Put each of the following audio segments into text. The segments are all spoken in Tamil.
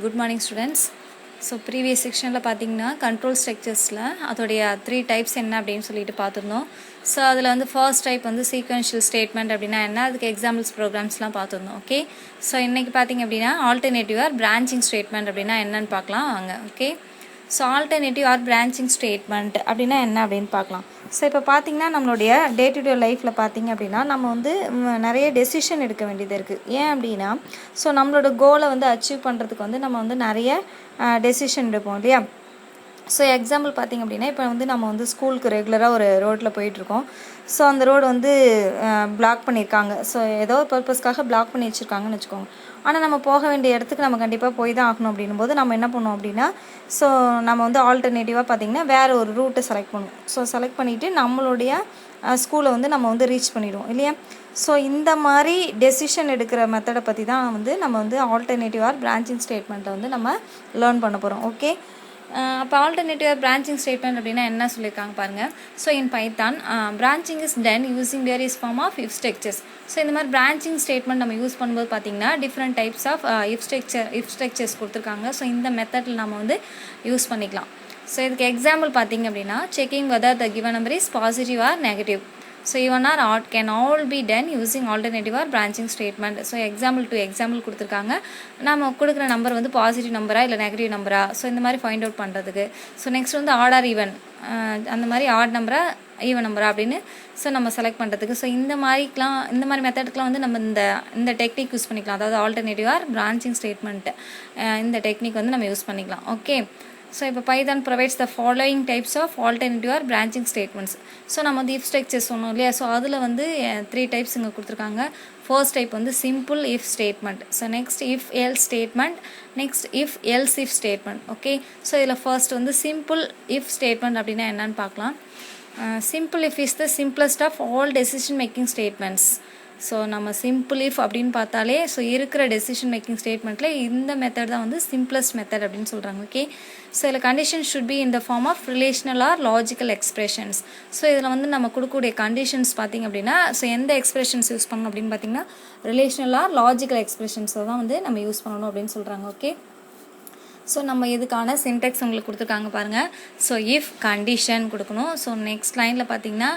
Good morning students. So previous sectionல பாத்தீங்கன்னா control structuresல அதோடைய 3 types என்ன அப்படினு சொல்லிட்டு பார்த்திருந்தோம். So அதுல வந்து first type வந்து sequential statement அப்படினா என்ன அதுக்கு examples programsலாம் பார்த்திருந்தோம். ஓகே. So இன்னைக்கு பாத்தீங்க அப்படினா alternative or branching statement அப்படினா என்னன்னு பார்க்கலாம் வாங்க. Okay. So alternative or branching statement அப்படினா என்ன அப்படினு பார்க்கலாம். ஸோ இப்போ பார்த்தீங்கன்னா நம்மளுடைய டே டு டே லைஃப்பில் பார்த்தீங்க அப்படின்னா நம்ம வந்து நிறைய டெசிஷன் எடுக்க வேண்டியது இருக்குது. ஏன் அப்படின்னா ஸோ நம்மளோட கோலை வந்து அச்சீவ் பண்ணுறதுக்கு வந்து நம்ம வந்து நிறைய டெசிஷன் எடுப்போம் இல்லையா. ஸோ எக்ஸாம்பிள் பார்த்திங்க அப்படின்னா இப்போ வந்து நம்ம வந்து ஸ்கூலுக்கு ரெகுலராக ஒரு ரோட்டில் போயிட்டுருக்கோம். ஸோ அந்த ரோடு வந்து பிளாக் பண்ணியிருக்காங்க. ஸோ ஏதோ ஒரு பர்பஸ்க்காக பிளாக் பண்ணி வச்சுருக்காங்கன்னு வச்சுக்கோங்க. ஆனால் நம்ம போக வேண்டிய இடத்துக்கு நம்ம கண்டிப்பாக போய் தான் ஆகணும் அப்படின்னும் போது நம்ம என்ன பண்ணுவோம் அப்படின்னா ஸோ நம்ம வந்து ஆல்டர்னேட்டிவாக பார்த்திங்கன்னா வேறு ஒரு ரூட்டை செலக்ட் பண்ணுவோம். ஸோ செலக்ட் பண்ணிவிட்டு நம்மளுடைய ஸ்கூலை வந்து நம்ம வந்து ரீச் பண்ணிவிடுவோம் இல்லையா. ஸோ இந்த மாதிரி டெசிஷன் எடுக்கிற மெத்தடை பற்றி தான் வந்து நம்ம வந்து ஆல்டர்னேட்டிவ் ஆர் பிரான்ச்சிங் ஸ்டேட்மெண்ட்டை வந்து நம்ம லேர்ன் பண்ண போகிறோம். ஓகே. அப்போ ஆல்டர்னேட்டிவ் பிரான்ச்சிங் ஸ்டேட்மெண்ட் அப்படின்னா என்ன சொல்லியிருக்காங்க பாருங்கள். So in Python branching is done using various form of if structures. So இந்த மாதிரி பிரான்ச்சிங் ஸ்டேட்மெண்ட் நம்ம யூஸ் பண்ணும்போது பார்த்தீங்கன்னா different types of if structures கொடுத்துருக்காங்க. ஸோ இந்த மெத்தடில் நம்ம வந்து யூஸ் பண்ணிக்கலாம். ஸோ இதுக்கு எக்ஸாம்பிள் பார்த்தீங்க அப்படின்னா checking whether the given number is positive or negative. So even or odd can all be done using alternative or branching statement. So example to example கொடுத்துருக்காங்க. நம்ம கொடுக்குற நம்பர் வந்து பாசிட்டிவ் நம்பரா இல்லை நெகட்டிவ் நம்பரா ஸோ இந்த மாதிரி ஃபைண்ட் அவுட் பண்ணுறதுக்கு. ஸோ நெக்ஸ்ட் வந்து ஆட் ஆர் ஈவன் அந்த மாதிரி ஆட் நம்பரா ஈவன் நம்பரா அப்படின்னு ஸோ நம்ம செலக்ட் பண்ணுறதுக்கு. ஸோ இந்த மாதிரி மெத்தடுக்கெலாம் வந்து நம்ம இந்த டெக்னிக் யூஸ் பண்ணிக்கலாம். அதாவது ஆல்டர்னேட்டிவ் ஆர் பிரான்ச்சிங் ஸ்டேட்மெண்ட் இந்த டெக்னிக் வந்து நம்ம யூஸ் பண்ணிக்கலாம். ஓகே. ஸோ இப்போ Python provides the following types of alternative or branching statements. So நம்ம வந்து இஃப் ஸ்ட்ரக்சர்ஸ் சொன்னோம் இல்லையா. ஸோ அதில் வந்து 3 டைப்ஸ் இங்கே கொடுத்துருக்காங்க. ஃபர்ஸ்ட் டைப் வந்து simple if statement. So next if else statement, next if else if statement. Okay. So இதில் ஃபர்ஸ்ட் வந்து சிம்பிள் இஃப் ஸ்டேட்மெண்ட் அப்படின்னா என்னன்னு பார்க்கலாம். Simple if is the simplest of all decision making statements. So நம்ம சிம்பிள் இஃப் அப்படின்னு பார்த்தாலே ஸோ இருக்கிற டெசிஷன் மேக்கிங் ஸ்டேட்மெண்ட்டில் இந்த மெத்தட் தான் வந்து சிம்பிளஸ்ட் மெத்தட் அப்படின்னு சொல்கிறாங்க. ஓகே. ஸோ இதில் condition should be in the form of relational or logical expressions. So இதில் வந்து நம்ம கொடுக்கக்கூடிய கண்டிஷன்ஸ் பார்த்திங்க அப்படின்னா ஸோ எந்த எக்ஸ்பிரஷன்ஸ் யூஸ் பண்ணணும் அப்படின்னு பார்த்திங்கன்னா ரிலேஷனல் ஆர் லாஜிக்கல் எக்ஸ்பிரஷன்ஸை தான் வந்து நம்ம யூஸ் பண்ணணும் அப்படின்னு சொல்கிறாங்க. ஓகே. ஸோ நம்ம இதுக்கான சின்டெக்ஸ் உங்களுக்கு கொடுத்துருக்காங்க பாருங்கள். ஸோ இஃப் கண்டிஷன் கொடுக்கணும். ஸோ நெக்ஸ்ட் லைனில் பார்த்தீங்கன்னா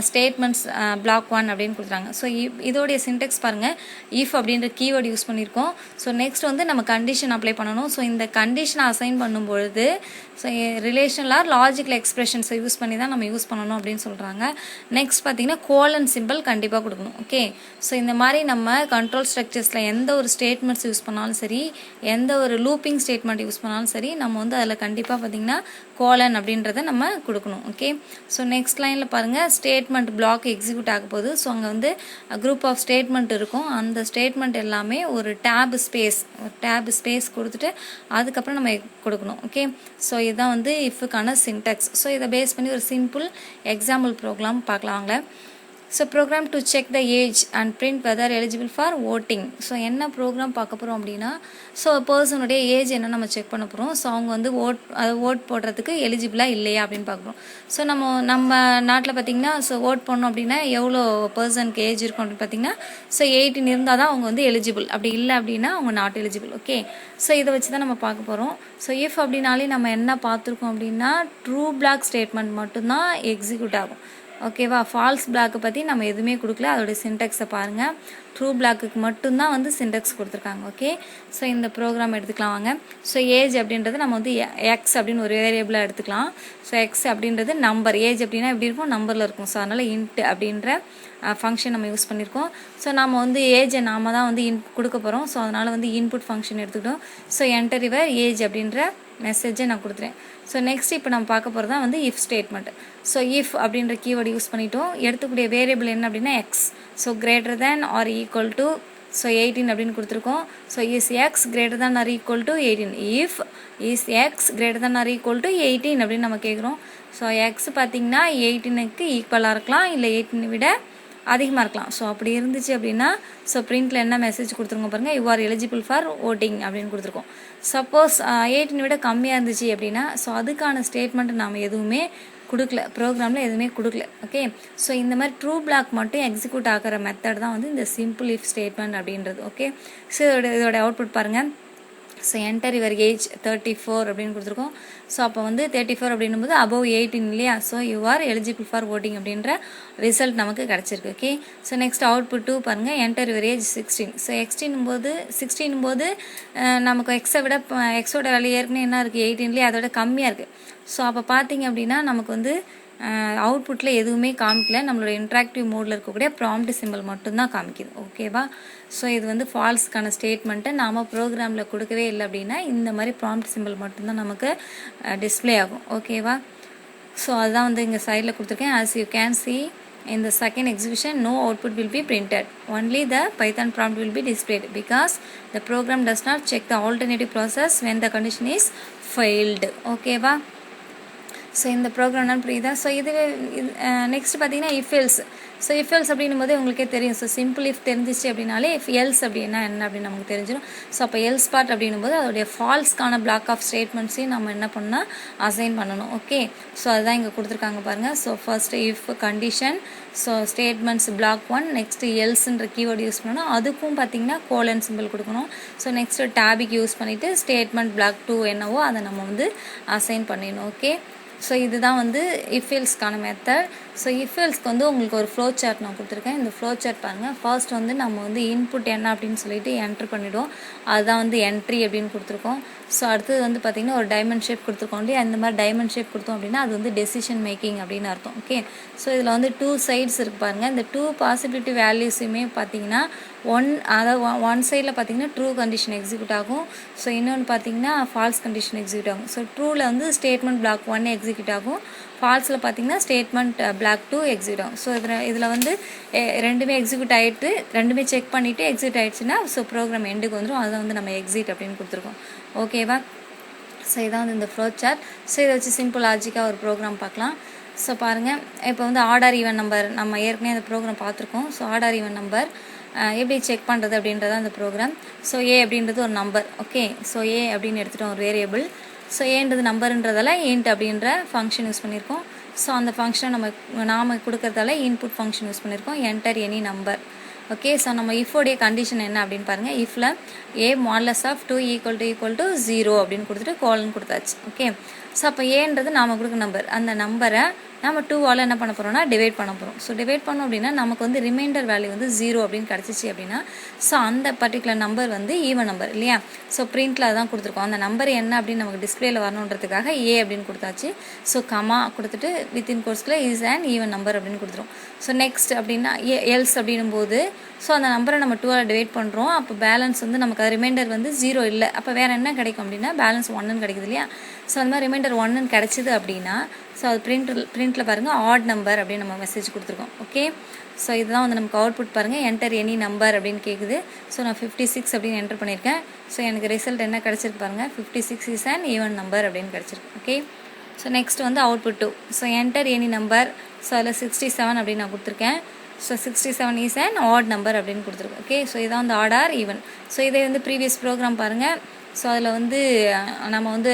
ஸ்டேட்மெண்ட்ஸ் பிளாக் 1 அப்படின்னு கொடுத்துறாங்க. ஸோ இதோடைய சின்டெக்ஸ் பாருங்கள். இஃப் அப்படின்ற கீவேர்டு யூஸ் பண்ணியிருக்கோம். ஸோ நெக்ஸ்ட் வந்து நம்ம கண்டிஷன் அப்ளை பண்ணணும். ஸோ இந்த கண்டிஷனை அசைன் பண்ணும்பொழுது ஸோ ரிலேஷனல் ஆர் லாஜிக்கல் எக்ஸ்பிரஷன்ஸை யூஸ் பண்ணி தான் நம்ம யூஸ் பண்ணணும் அப்படின்னு சொல்கிறாங்க. நெக்ஸ்ட் பார்த்தீங்கன்னா கோலன் சிம்பிள் கண்டிப்பாக கொடுக்கணும். ஓகே. ஸோ இந்த மாதிரி நம்ம கண்ட்ரோல் ஸ்ட்ரக்சர்ஸில் எந்த ஒரு ஸ்டேட்மெண்ட்ஸ் யூஸ் பண்ணாலும் சரி, எந்த ஒரு லூப்பிங் ஸ்டேட்மெண்ட் யூஸ் பண்ணாலும் சரி, நம்ம வந்து அதில் கண்டிப்பாக பார்த்திங்கன்னா கோலன் அப்படின்றத நம்ம கொடுக்கணும். ஓகே. ஸோ நெக்ஸ்ட் லைனில் பாருங்கள் ஸ்டேட்மெண்ட் பிளாக் எக்ஸிக்யூட் ஆக போகுது. ஸோ அங்கே வந்து குரூப் ஆஃப் ஸ்டேட்மெண்ட் இருக்கும். அந்த ஸ்டேட்மெண்ட் எல்லாமே ஒரு டேப் ஸ்பேஸ் கொடுத்துட்டு அதுக்கப்புறம் நம்ம கொடுக்கணும். ஓகே. ஸோ இதுதான் வந்து இஃப்க்கான சின்டெக்ஸ். ஸோ இதை பேஸ் பண்ணி ஒரு சிம்பிள் எக்ஸாம்பிள் ப்ரோக்ராம் பார்க்கலாம் வாங்க. So program to check the age and print whether eligible for voting. So என்ன ப்ரோக்ராம் பார்க்க போகிறோம் அப்படின்னா ஸோ பர்சனுடைய ஏஜ் என்ன நம்ம செக் பண்ண போகிறோம். ஸோ அவங்க வந்து ஓட் போடுறதுக்கு எலிஜிபிளாக இல்லையா அப்படின்னு பார்க்குறோம். ஸோ நம்ம நாட்டில் பார்த்திங்கன்னா ஸோ ஓட் பண்ணோம் அப்படின்னா எவ்வளோ பர்சனுக்கு ஏஜ் இருக்கும் அப்படின்னு பார்த்திங்கன்னா ஸோ 18 இருந்தால் தான் அவங்க வந்து எலிஜிபிள். அப்படி இல்லை அப்படின்னா அவங்க நாட் எலிஜிபிள். ஓகே. ஸோ இதை வச்சு தான் நம்ம பார்க்க போகிறோம். ஸோ இஃப் அப்படின்னாலே நம்ம என்ன பார்த்துருக்கோம் அப்படின்னா ட்ரூ பிளாக் ஸ்டேட்மெண்ட் மட்டும்தான் எக்ஸிக்யூட் ஆகும். ஓகேவா. ஃபால்ஸ் பிளாக்கை பற்றி நம்ம எதுவுமே கொடுக்கல. அதோடைய சின்டெக்ஸை பாருங்கள். ட்ரூ பிளாக்குக்கு மட்டும்தான் வந்து சின்டெக்ஸ் கொடுத்துருக்காங்க. ஓகே. ஸோ இந்த ப்ரோக்ராம் எடுத்துக்கலாம் வாங்க. ஸோ ஏஜ் அப்படின்றது நம்ம வந்து எக்ஸ் அப்படின்னு ஒரு வேரியபிளாக எடுத்துக்கலாம். ஸோ எக்ஸ் அப்படின்றது நம்பர், ஏஜ் அப்படின்னா எப்படி இருக்கும் நம்பரில் இருக்கும். ஸோ அதனால் இன்ட் அப்படின்ற ஃபங்க்ஷன் நம்ம யூஸ் பண்ணியிருக்கோம். ஸோ நம்ம வந்து ஏஜை நாம தான் வந்து கொடுக்க போகிறோம். ஸோ அதனால் வந்து இன்புட் ஃபங்க்ஷன் எடுத்துக்கிட்டோம். ஸோ என்டர் யுவர் ஏஜ் அப்படின்ற மெசேஜை நான் கொடுத்துறேன். ஸோ நெக்ஸ்ட் இப்போ நம்ம பார்க்க போகிறது தான் வந்து இஃப் ஸ்டேட்மெண்ட். ஸோ இஃப் அப்படின்ற கீவேர்டு யூஸ் பண்ணிட்டோம். எடுத்துக்கூடிய வேரியபிள் என்ன அப்படின்னா X. So greater than or equal to so 18 அப்படின்னு கொடுத்துருக்கோம். So is X greater than or equal to 18. If is X greater than or equal to 18 அப்படின்னு நம்ம கேட்குறோம். ஸோ எக்ஸ் பார்த்திங்கன்னா 18க்கு ஈக்குவலாக இருக்கலாம், இல்லை 18 விட அதிகமாக இருக்கலாம். ஸோ அப்படி இருந்துச்சு அப்படின்னா ஸோ பிரிண்டில் என்ன மெசேஜ் கொடுத்துருங்க பாருங்கள். You are eligible for voting அப்படின்னு கொடுத்துருக்கோம். சப்போஸ் 18 விட கம்மியாக இருந்துச்சு அப்படின்னா ஸோ அதுக்கான ஸ்டேட்மெண்ட் நாம் எதுவுமே கொடுக்கல, ப்ரோக்ராமில் எதுவுமே கொடுக்கல. ஓகே. ஸோ இந்த மாதிரி ட்ரூ பிளாக் மட்டும் எக்ஸிக்யூட் ஆகிற மெத்தட் தான் வந்து இந்த சிம்பிள் இஃப் ஸ்டேட்மெண்ட் அப்படின்றது. ஓகே. ஸோ இதோட அவுட்புட் பாருங்கள். ஸோ என்டர் யுவர் ஏஜ் 34 அப்படின்னு கொடுத்துருக்கோம். ஸோ அப்போ வந்து 34 அப்படின்னும்போது above 18 இல்லையா? So you are eligible for voting அப்படின்ற ரிசல்ட் நமக்கு கிடச்சிருக்கு. ஓகே, ஸோ நெக்ஸ்ட் அவுட்புட் 2 பாருங்கள். Enter your age 16. ஸோ 16 போது நமக்கு எக்ஸை விட எக்ஸோட வேல்யூ ஏற்கனவே என்ன இருக்குது 18லேயே அதோட கம்மியாக இருக்குது. ஸோ அப்போ பார்த்தீங்க அப்படின்னா நமக்கு வந்து அவுட்புட்டில் எதுவுமே காமிக்கல. நம்மளோட இன்ட்ராக்டிவ் மோடில் இருக்கக்கூடிய ப்ராம்ப்ட் சிம்பிள் மட்டும்தான் காமிக்குது. ஓகேவா? ஸோ இது வந்து ஃபால்ஸ்க்கான ஸ்டேட்மெண்ட்டை நாம் ப்ரோக்ராமில் கொடுக்கவே இல்லை அப்படின்னா இந்த மாதிரி ப்ராம்ப்ட் சிம்பிள் மட்டும்தான் நமக்கு டிஸ்பிளே ஆகும். ஓகேவா? ஸோ அதுதான் வந்து இங்கே சைடில் கொடுத்துருக்கேன். As you can see in the second execution no output will be printed, only the Python prompt will be displayed because the program does not check the alternative process when the condition is failed. ஓகேவா? ஸோ இந்த ப்ரோக்ராம்லாம் புரியுதா? ஸோ இது நெக்ஸ்ட் பார்த்தீங்கன்னா if else. So if else அப்படின்னும் போதே உங்களுக்கே தெரியும். ஸோ சிம்பிள் இஃப் தெரிஞ்சிச்சு அப்படின்னாலே இஃப் எல்ஸ் அப்படின்னா என்ன அப்படின்னு நமக்கு தெரிஞ்சிடும். ஸோ அப்போ எல்ஸ் பார்ட் அப்படின்னும் போது அதோடைய ஃபால்ஸ்க்கான பிளாக் ஆஃப் ஸ்டேட்மெண்ட்ஸையும் நம்ம என்ன பண்ணால் அசைன் பண்ணணும். ஓகே, ஸோ அதுதான் இங்கே கொடுத்துருக்காங்க பாருங்கள். So first if condition, so statements block 1, next எல்ஸ்ன்ற கீவேர்டு யூஸ் பண்ணணும். அதுக்கும் பார்த்தீங்கன்னா கோலன் சிம்பிள் கொடுக்கணும். ஸோ நெக்ஸ்ட்டு டேபிக் யூஸ் பண்ணிவிட்டு ஸ்டேட்மெண்ட் பிளாக் 2 என்னவோ அதை நம்ம வந்து அசைன் பண்ணிடணும். ஓகே, ஸோ இதுதான் வந்து இஃப்எல்ஸ்க்கான மெத்தட். ஸோ இஃப்எல்ஸ்க்கு வந்து உங்களுக்கு ஒரு ஃப்ளோ சார்ட் நான் கொடுத்துருக்கேன். இந்த ஃப்ளோ சார்ட் பாருங்கள். ஃபர்ஸ்ட் வந்து நம்ம வந்து இன்புட் என்ன அப்படின்னு சொல்லிட்டு என்ட்ரு பண்ணிவிடுவோம். அதுதான் வந்து என்ட்ரி அப்படின்னு கொடுத்துருக்கோம். ஸோ அடுத்தது வந்து பார்த்திங்கன்னா ஒரு டைமண்ட் ஷேப் கொடுத்துருக்கோம் இல்லையா? அந்த மாதிரி டைமண்ட் ஷேப் கொடுத்தோம் அப்படின்னா அது வந்து டெசிஷன் மேக்கிங் அப்படின்னு அர்த்தம். ஓகே, ஸோ இதில் வந்து 2 சைட்ஸ் இருக்குது பாருங்கள். இந்த 2 பாசிபிலிட்டி வேல்யூஸுமே பார்த்தீங்கன்னா ஒன் சைடில் பார்த்தீங்கன்னா ட்ரூ கண்டிஷன் எக்ஸிக்யூட் ஆகும். ஸோ இன்னொன்று பார்த்தீங்கன்னா ஃபால்ஸ் கண்டிஷன் எக்ஸிக்யூட் ஆகும். ஸோ ட்ரூவில் வந்து ஸ்டேட்மெண்ட் பிளாக் 1 எக்ஸிக்யூட் ஆகும். ஃபால்ஸில் பார்த்தீங்கன்னா ஸ்டேட்மெண்ட் பிளாக் 2 எக்ஸிக்யூட் ஆகும். ஸோ இதில் வந்து ரெண்டுமே எக்ஸிக்யூட் ஆகிட்டு ரெண்டுமே செக் பண்ணிவிட்டு எக்ஸிட் ஆகிடுச்சுன்னா ஸோ ப்ரோக்ராம் எண்டுக்கு வந்துடும். அதை வந்து நம்ம எக்ஸிட் அப்படின்னு கொடுத்துருக்கோம். ஓகேவா? ஸோ இதான் வந்து இந்த ஃப்ளோ சார்ட். ஸோ இதை வச்சு சிம்பிள் லாஜிக்காக ஒரு ப்ரோக்ராம் பார்க்கலாம். ஸோ பாருங்கள், இப்போ வந்து ஆர்டர் ஈவன் நம்பர் நம்ம ஏற்கனவே அந்த ப்ரோக்ராம் பார்த்துருக்கோம். ஸோ ஆர்டர் ஈவன் நம்பர் எப்படி செக் பண்ணுறது அப்படின்றது அந்த ப்ரோக்ராம். ஸோ ஏ அப்படின்றது ஒரு நம்பர். ஓகே, ஸோ ஏ அப்படின்னு எடுத்துகிட்டோம் ஒரு வேரியபிள். ஸோ ஏன்றது நம்பருன்றதால இன்ட் அப்படின்ற ஃபங்க்ஷன் யூஸ் பண்ணியிருக்கோம். ஸோ அந்த ஃபங்க்ஷனை நாம் கொடுக்கறதால இன்புட் ஃபங்க்ஷன் யூஸ் பண்ணியிருக்கோம். Enter any number. Okay, so நம்ம இஃபோடைய கண்டிஷன் என்ன அப்படின்னு பாருங்கள். இஃபில் ஏ மாடலஸ் ஆஃப் 2 ஈக்குவல் டு 0 அப்படின்னு கொடுத்துட்டு கோலன் கொடுத்தாச்சு. ஓகே, ஸோ அப்போ ஏன்றது நாம் கொடுக்க நம்பர். அந்த நம்பரை நம்ம 2ஆல் என்ன பண்ண போகிறோம்னா டிவைட் பண்ண போகிறோம். ஸோ டிவைட் பண்ணோம் அப்படின்னா நமக்கு வந்து ரிமைண்டர் வேல்யூ வந்து 0 அப்படின்னு கிடச்சிச்சு அப்படின்னா ஸோ அந்த பர்டிகுலர் நம்பர் வந்து ஈவன் நம்பர் இல்லையா? ஸோ பிரிண்டில் தான் கொடுத்துருக்கோம். அந்த நம்பர் என்ன அப்படின்னு நமக்கு டிஸ்பிளேயில் வரணுன்றதுக்காக ஏ அப்படின்னு கொடுத்தாச்சு. ஸோ கமா கொடுத்துட்டு வித்தின் கோர்ஸ்க்குள்ள இஸ் அண்ட் ஈவன் நம்பர் அப்படின்னு கொடுத்துரும். ஸோ நெக்ஸ்ட் அப்படின்னா எல்ஸ் அப்படின்னும் போது ஸோ அந்த நம்பரை நம்ம 2ஆல் டிவைட் பண்ணுறோம். அப்போ பேலன்ஸ் வந்து நமக்கு ரிமைண்டர் வந்து 0 இல்லை. அப்போ வேறு என்ன கிடைக்கும் அப்படின்னா பேலன்ஸ் 1ன்னு கிடைக்குது இல்லையா? ஸோ அந்த மாதிரி ரிமைண்டர் 1ன்னு கிடச்சிது அப்படின்னா ஸோ அது பிரிண்ட்டில் பாருங்கள் ஆட் நம்பர் அப்படின்னு நம்ம மெசேஜ் கொடுத்துருக்கோம். ஓகே, ஸோ இதுதான் வந்து நமக்கு அவுட்புட் பாருங்கள். என்டர் எனி நம்பர் அப்படின்னு கேட்குது. ஸோ நான் 56 அப்படின்னு என்டர் பண்ணியிருக்கேன். ஸோ எனக்கு ரிசல்ட் என்ன கிடச்சிருக்கு பாருங்கள். 56 இஸ் அண்ட் ஈவன் நம்பர் அப்படின்னு கிடச்சிருக்கு. ஓகே, ஸோ நெக்ஸ்ட் வந்து output 2. So enter any number. So அதில் 67 அப்படின்னு நான் கொடுத்துருக்கேன். So 67 is and add number அப்படின்னு கொடுத்துருக்கேன். ஓகே, ஸோ இதான் வந்து ஆட் ஆர் ஈவன். ஸோ இதே வந்து ப்ரீவியஸ் ப்ரோக்ராம் பாருங்கள். ஸோ அதில் வந்து நம்ம வந்து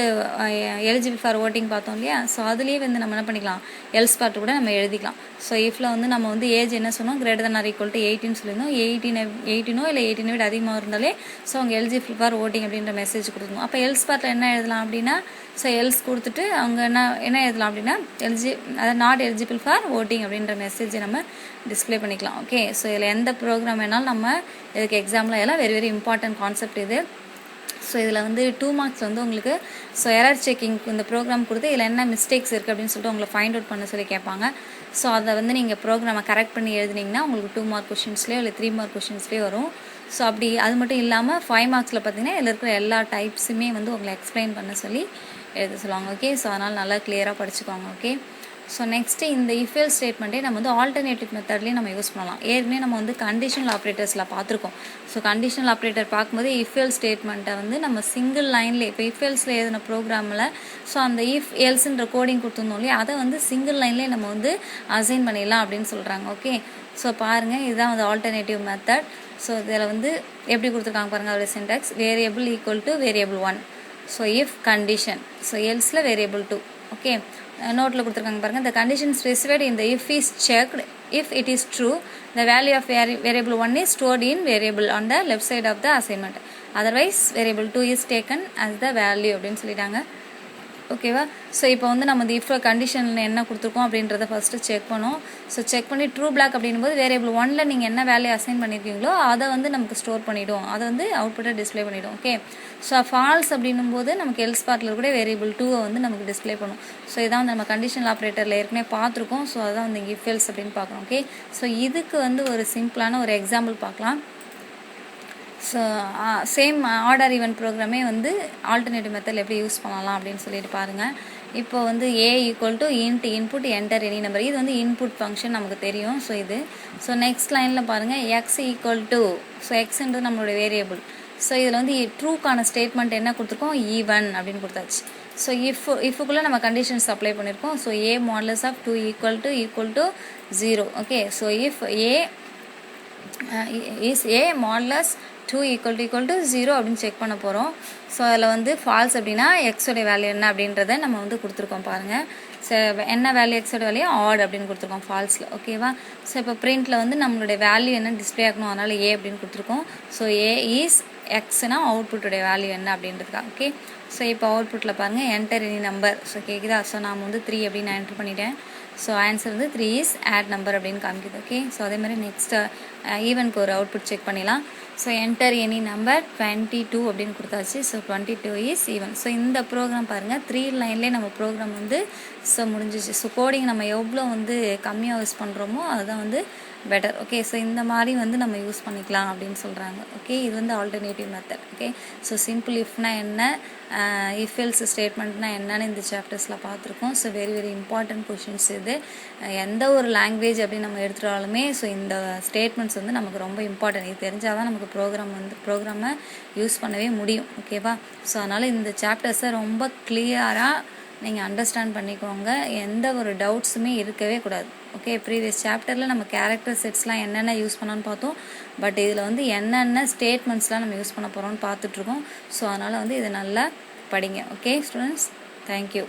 எலிஜிபிள் ஃபார் ஓட்டிங் பார்த்தோம் இல்லையா? ஸோ அதுலேயே வந்து நம்ம என்ன பண்ணிக்கலாம், எல்ஸ் பார்ட் கூட நம்ம எழுதிக்கலாம். ஸோ இஃபில் வந்து நம்ம வந்து ஏஜ் என்ன சொன்னோம், greater than or equal to 18 சொல்லியிருந்தோம். 18 இல்லை 18 விட அதிகமாக இருந்தாலே ஸோ அவங்க எலிஜிபிள் ஃபார் ஓட்டிங் அப்படின்ற மெசேஜ் கொடுக்கணும். அப்போ எல்ஸ் பார்ட்டில் என்ன எழுதலாம் அப்படின்னா ஸோ எல்ஸ் கொடுத்துட்டு அவங்க என்ன எழுதலாம் அப்படின்னா அதாவது நாட் எலிஜிபிள் ஃபார் ஓட்டிங் அப்படின்ற மெசேஜை நம்ம டிஸ்பிளே பண்ணிக்கலாம். ஓகே, ஸோ இதில் எந்த ப்ரோக்ராம் வேணாலும் நம்ம இதுக்கு எக்ஸாம்பிள் எல்லாம் வெரி வெரி இம்பார்ட்டன்ட் கான்செப்ட் இது. ஸோ இதில் வந்து 2 மார்க்ஸ் வந்து உங்களுக்கு ஸோ எரர் செக்கிங் இந்த ப்ரோக்ராம் கொடுத்து இதில் என்ன மிஸ்டேக்ஸ் இருக்குது அப்படின்னு சொல்லிட்டு உங்களை ஃபைண்ட் அவுட் பண்ண சொல்லி கேட்பாங்க. ஸோ அதை வந்து நீங்கள் ப்ரோக்ராமை கரெக்ட் பண்ணி எழுதினீங்கன்னா உங்களுக்கு 2 மார்க் கொஷின்ஸ்லேயோ இல்லை 3 மார்க் கொஷின்ஸ்லேயோ வரும். ஸோ அப்படி அது மட்டும் இல்லாமல் 5 மார்க்ஸில் பார்த்தீங்கன்னா இதில் இருக்கிற எல்லா டைப்ஸுமே வந்து உங்களை எக்ஸ்பிளைன் பண்ண சொல்லி எழுத சொல்லுவாங்க. ஓகே, ஸோ அதனால் நல்லா கிளியராக படிச்சுக்கோங்க. ஓகே, ஸோ நெக்ஸ்ட்டு இந்த இஃபெல் ஸ்டேட்மெண்ட்டே நம்ம வந்து ஆல்டர்னேட்டிவ் மெத்தட்லேயும் நம்ம யூஸ் பண்ணலாம். ஏற்கனவே நம்ம வந்து கண்டிஷனல் ஆப்ரேட்டர்ஸில் பார்த்துருக்கோம். ஸோ கண்டிஷனல் ஆப்ரேட்டர் பார்க்கும்போது இஃபெல் ஸ்டேட்மெண்ட்டை வந்து நம்ம சிங்கிள் லைன்லேயே இப்போ இஃபெல்ஸில் எழுதின ப்ரோக்ராமில் ஸோ அந்த இஃப் எல்ஸ்ன்ற கோடிங் கொடுத்துருந்தோம் இல்லையா, அதை வந்து சிங்கிள் லைன்லேயே நம்ம வந்து அசைன் பண்ணிடலாம் அப்படின்னு சொல்கிறாங்க. ஓகே, ஸோ பாருங்கள், இதுதான் வந்து ஆல்டர்னேட்டிவ் மெத்தட். ஸோ இதில் வந்து எப்படி கொடுத்துருக்காங்க பாருங்கள், அதோட syntax variable equal to variable 1. So if condition, so எல்ஸில் வேரியபிள் 2. ஓகே, நோட்டில் கொடுத்துருக்காங்க பாருங்கள். the condition specified in the if is checked. If it is true, the value of variable 1 is stored in variable on the left side of the assignment. Otherwise variable 2 is taken as the value அப்படின்னு சொல்லிட்டாங்க. ஓகேவா? ஸோ இப்போ வந்து நம்ம இந்த இஃப் கண்டிஷனில் என்ன கொடுத்துருக்கோம் அப்படின்றத ஃபஸ்ட்டு செக் பண்ணோம். ஸோ செக் பண்ணி ட்ரூ பிளாக் அப்படின்போது வேரியபிள் 1ல் நீங்கள் என்ன வேல்யூ அசைன் பண்ணியிருக்கீங்களோ அதை வந்து நமக்கு ஸ்டோர் பண்ணிவிடும், அதை வந்து அவுட்புட்டை டிஸ்பிளே பண்ணிவிடும். ஓகே, ஸோ ஃபால்ஸ் அப்படின்னும் போது நமக்கு எல்ஸ் பார்ட்டில் கூட வேரியபிள் 2 வந்து நமக்கு டிஸ்பிளே பண்ணும். ஸோ இதான் வந்து நம்ம கண்டிஷனல் ஆப்ரேட்டரில் ஏற்கனவே பார்த்துருக்கோம். ஸோ அதான் வந்து இங்கே இஃப் எல்ஸ் அப்படின்னு பார்க்குறோம். ஓகே, ஸோ இதுக்கு வந்து ஒரு சிம்பிளான ஒரு எக்ஸாம்பிள் பார்க்கலாம். ஸோ சேம் ஆர்டர் ஈவன் ப்ரோக்ராமே வந்து ஆல்டர்னேட்டிவ் மெத்தடில் எப்படி யூஸ் பண்ணலாம் அப்படின்னு சொல்லிட்டு பாருங்கள். இப்போ வந்து A = int input enter any number, இது வந்து இன்புட் ஃபங்க்ஷன் நமக்கு தெரியும். ஸோ இது ஸோ நெக்ஸ்ட் லைனில் பாருங்கள் x = ஸோ எக்ஸ்ன்றது நம்மளோட வேரியபிள். ஸோ இதில் வந்து ட்ரூக்கான ஸ்டேட்மெண்ட் என்ன கொடுத்துருக்கோம், ஈவன் அப்படின்னு கொடுத்தாச்சு. ஸோ இஃப்க்குள்ளே நம்ம கண்டிஷன்ஸ் அப்ளை பண்ணியிருக்கோம். So A modulus of 2 = 0. Okay, so if A is A modulus 2 = 0 அப்படின்னு செக் பண்ண போகிறோம். ஸோ அதில் வந்து ஃபால்ஸ் அப்படின்னா எக்ஸோடைய வேல்யூ என்ன அப்படின்றத நம்ம வந்து கொடுத்துருக்கோம் பாருங்கள். ஸோ என்ன வேல்யூ எக்ஸோட வேல்யூ ஆட் அப்படின்னு கொடுத்துருக்கோம் ஃபால்ஸில். ஓகேவா? ஸோ இப்போ பிரிண்டில் வந்து நம்மளுடைய வேல்யூ என்ன டிஸ்பிளே ஆகணும், அதனால் A அப்படின்னு கொடுத்துருக்கோம். ஸோ A இஸ் எக்ஸ்னா அவுட்புட்டுடைய வேல்யூ என்ன அப்படின்றதுக்கா. ஓகே, ஸோ இப்போ அவுட்புட்டில் பாருங்கள் என்டர் எனி நம்பர். ஸோ கேட்குதா? ஸோ நான் வந்து 3 அப்படின்னு நான் என்டர் பண்ணிட்டேன். ஸோ ஆன்சர் வந்து 3 இஸ் ஆட் நம்பர் அப்படின்னு காமிக்குது. ஓகே, ஸோ அதே மாதிரி நெக்ஸ்ட்டு ஈவனுக்கு ஒரு அவுட்புட் செக் பண்ணிடலாம். ஸோ என்டர் எனி நம்பர் 22 அப்படின்னு கொடுத்தாச்சு. So 22 is even. ஸோ இந்த ப்ரோக்ராம் பாருங்கள் 3 லைன்லேயே நம்ம ப்ரோக்ராம் வந்து ஸோ முடிஞ்சிச்சு. ஸோ கோடிங் நம்ம எவ்வளோ வந்து கம்மியாக யூஸ் பண்ணுறோமோ அதுதான் வந்து பெட்டர். ஓகே, ஸோ இந்த மாதிரி வந்து நம்ம யூஸ் பண்ணிக்கலாம் அப்படின்னு சொல்கிறாங்க. ஓகே, இது வந்து alternative method. Okay, so simple இஃப்னா என்ன, இஃப் எல்ஸ் ஸ்டேட்மெண்ட்னா என்னன்னு இந்த சாப்டர்ஸில் பார்த்துருக்கோம். So very very important questions இது. எந்த ஒரு லாங்குவேஜ் அப்படின்னு நம்ம எடுத்துட்டாலுமே ஸோ இந்த ஸ்டேட்மெண்ட்ஸ் வந்து நமக்கு ரொம்ப இம்பார்ட்டன்ட். இது தெரிஞ்சால் தான் நமக்கு ப்ரோக்ராமை யூஸ் பண்ணவே முடியும். ஓகேவா? ஸோ அதனால் இந்த சாப்டர்ஸை ரொம்ப கிளியராக நீங்கள் அண்டர்ஸ்டாண்ட் பண்ணிக்கோங்க. எந்த ஒரு டவுட்ஸுமே இருக்கவே கூடாது. ஓகே, ப்ரீவியஸ் சாப்டரில் நம்ம கேரக்டர் செட்ஸ்லாம் என்னென்ன யூஸ் பண்ணோன்னு பார்த்தோம். பட் இதில் வந்து என்னென்ன ஸ்டேட்மெண்ட்ஸ்லாம் நம்ம யூஸ் பண்ண போகிறோம்னு பார்த்துட்ருக்கோம். ஸோ அதனால் வந்து இதை நல்லா படிங்க. Okay students, thank you.